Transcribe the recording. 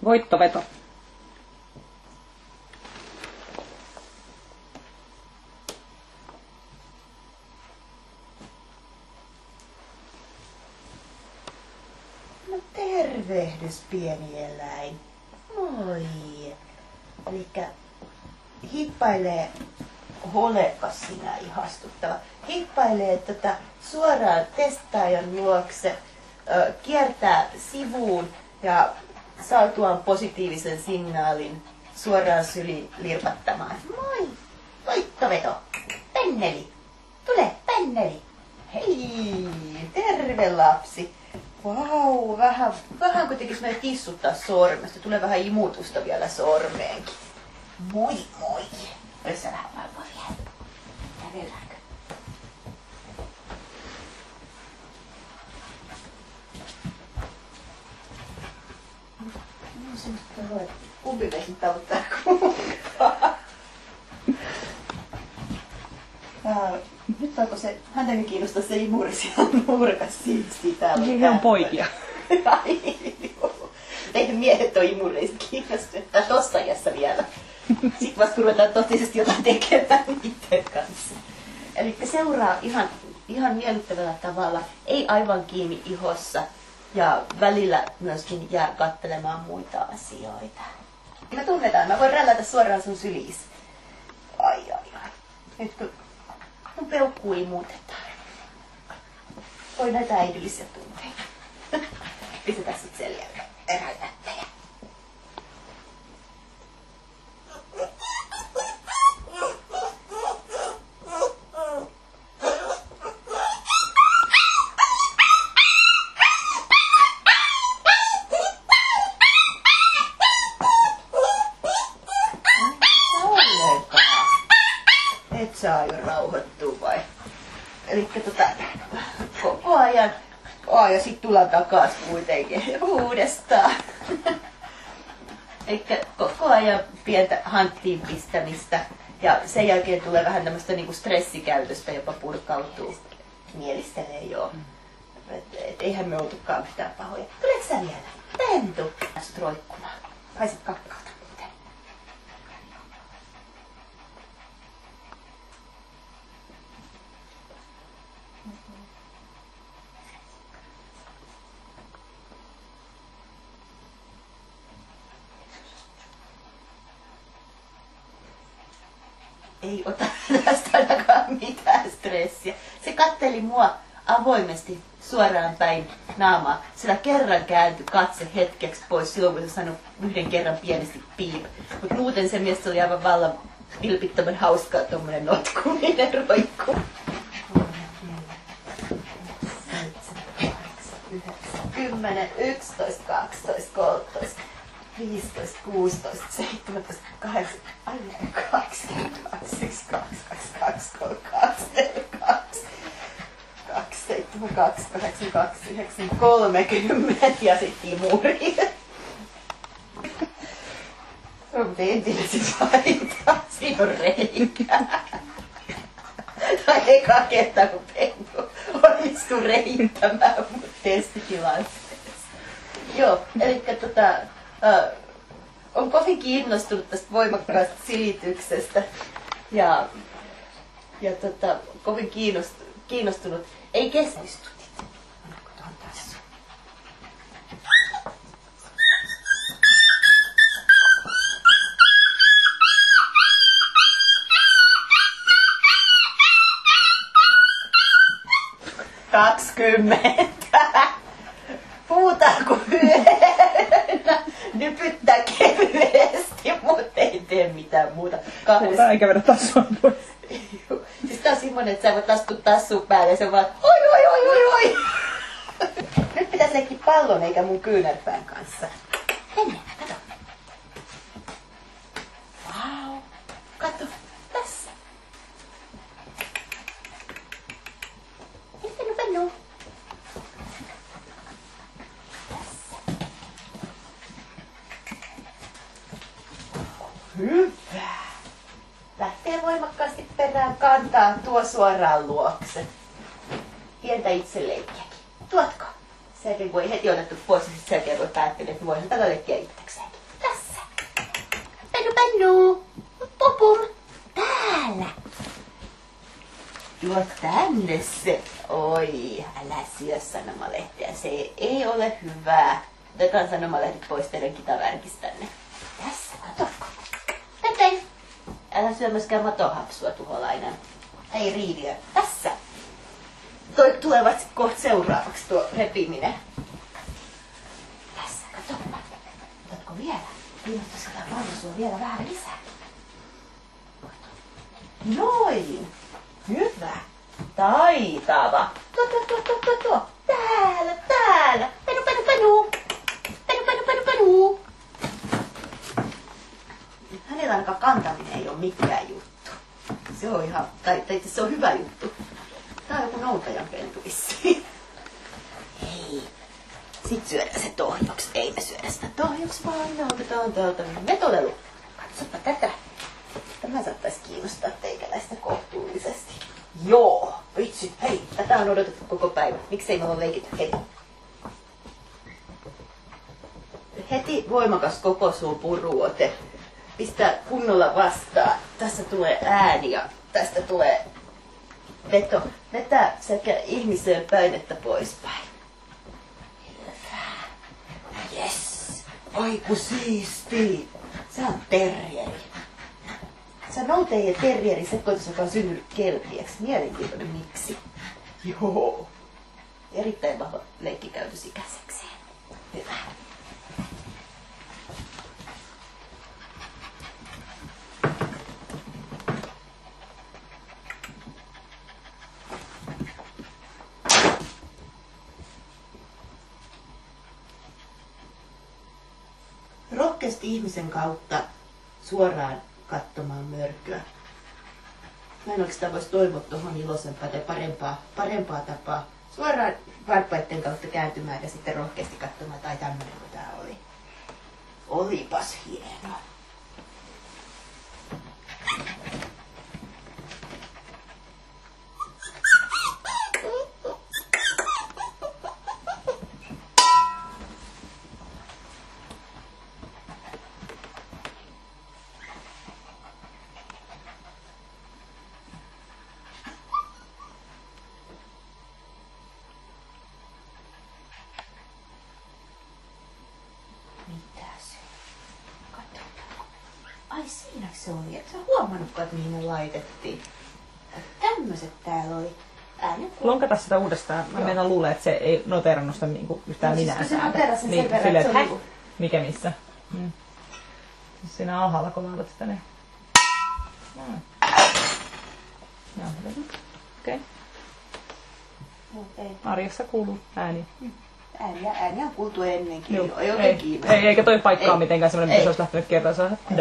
Voittoveto. No tervehdys, pieni eläin. Moi. Elikkä hippailee, olekas sinä ihastuttava, hippailee suoraan testaajan luokse, kiertää sivuun ja saatuaan positiivisen signaalin suoraan syliin lirpattamaan. Moi! Voittoveto! Penneli! Tule, Penneli! Hei! Terve lapsi! Vau, vähän kun tekis meidän kissuttaa sormesta. Tulee vähän imutusta vielä sormeenkin. Moi, moi! Olis sä vähän valvoa vielä? Kävelläänkö? No semmoista voi. Kumpi meistä tavoittaa kukaan? Nyt onko se, häntäkin kiinnostaa se imuri siellä nurkassa siitä. Niin on poikia. Teidän miehet on imureista kiinnostuneita tossa ajassa vielä. Sitten vasta kun ruvetaan totisesti jotain tekemään niiden kanssa. Eli seuraa ihan miellyttävällä tavalla, ei aivan kiinni ihossa ja välillä myöskin jää katselemaan muita asioita. Me tunnetaan, mä voin rällätä suoraan sun syliis. Ai. Nyt kun mun peukkuu imutetaan. Voi näitä äidillisiä tunteita. Pistetään sit seljalle. Eräytättäjä. Et saa jo rauhoittua vai? Elikkä koko ajan. Ja sit tullaan takas kuitenkin uudestaan. Elikkä koko ajan pientä hanttiin pistämistä. Ja sen jälkeen tulee vähän tämmöstä niinku stressikäytöstä, jopa purkautuu. Mielistelee joo. Et eihän me oltukaan mitään pahoja. Tuleeko sä vielä? Pentu! Pääsit roikkumaan. Haisit kakkaalta muuten. Ei ota tästä ainakaan mitään stressiä. Se katteli mua avoimesti suoraan päin naamaa. Sillä kerran kääntyi katse hetkeksi pois silloin, kun se sanoi yhden kerran pienesti piip. Mutta muuten se mies oli aivan vallan vilpittömän hauskaa tommonen notkuminen roikku. 10, 11, 12, 13, 15, 16, 17, 18, 20, 22, 23, 22, 27, 28, 29, 30 ja sitten imuri. Mutta entinen siis vaihtaa, siinä on reikä. Tai eka kertaa kun Pentu onnistui reittämään mut testitilanteessa. Joo, elikkä on kovin kiinnostunut tästä voimakkaasta silityksestä ja kovin kiinnostunut. Ei keskistyt. Annako tuon tässä? Puhutaan kuin hyönä. Nypyttää kevyesti, mutta ei tee mitään muuta. Puhutaan eikä vedä tassua pois. Siis tää on semmonen, että sä voit astua tassuun päälle ja se vaan oi. Nyt pitäis leikkiä pallon eikä mun kyynärpään kanssa. Mennään, kato. Vau. Kato, tässä. Pennu. Hyvä. Lähtee voimakkaasti perään kantaa, tuo suoraan luokse. Pientä itseleikkiäkin. Tuotko? Sen voi heti otettu pois ja sitten sen voi päättää, että voihan tätä leikkiä itsekseenkin. penu. Popum. Täällä. Tuo tänne se. Oi, älä syö sanomalehteä. Se ei ole hyvää. Otetaan sanomalehdet pois teidän kitavärkistänne. Tässä, kato. Pepe. Älä syö myöskään matohapsua, tuholainen. Ei riidiä. Tässä. Toi tulevat kohta seuraavaksi tuo repiminen. Tässä, kato. Otatko vielä? Kiinnostaisiko tää pallo sua vielä vähän lisää? Noin. Hyvä. Taitava. Tuo. Täällä. Penu. Penu. Hänellä ainakaan kantaminen ei ole mikään juttu. Se on ihan, tai se on hyvä juttu. Tää on joku noutajan pentu vissiin. Hei. Sit syödään se tohjoks. Ei me syödä sitä tohjoks, vaan me otetaan täältä vetolelu. Katsopa tätä. Tämä saattaisi kiinnostaa teikäläistä kohtuullisesti. Joo, vitsi, hei, tätä on odotettu koko päivä. Miksei me ole leikitty heti? Heti voimakas koko suu puruote. Pistää kunnolla vastaan. Tässä tulee ääni ja tästä tulee veto. Vetää sekä ihmiseen päin että poispäin. Hyvä. Yes. Ai ku siisti. Sä oot terrieri. Sä nouteen ja terrieri sekoitus, joka on syntynyt kelpiäksi. Mielenkiintoinen miksi. Joo. Erittäin vahva leikkikäytös ikäisekseen. Hyvä. Rohkeasti ihmisen kautta suoraan katsomaan mörköä. Mä en oikeastaan voisi toivoa tuohon iloisempaa tai parempaa tapaa. Suoraan varpaiden kautta kääntymään ja sitten rohkeasti katsomaan, tai tämmönen kuin tää oli. Olipas hieno. Ai siinä se oli. Et sä huomannutkaan, että mihin ne laitettiin. Tämmöset täällä oli. Lonkata sitä uudestaan. Mä meinaan luulen, että se ei noterannut sitä niinku yhtään minä Se noterasi sen niin, verran, että se oli... Mikä missä? Siinä alhaalla, kun laitat sitä ne. Okei. Arjessa kuuluu ääni. Ääniä on kuultu ennenkin. Ei oikein kiinnostaa. Eikä toi paikkaa mitenkään semmoinen, mitä se olisi lähtenyt kertaan.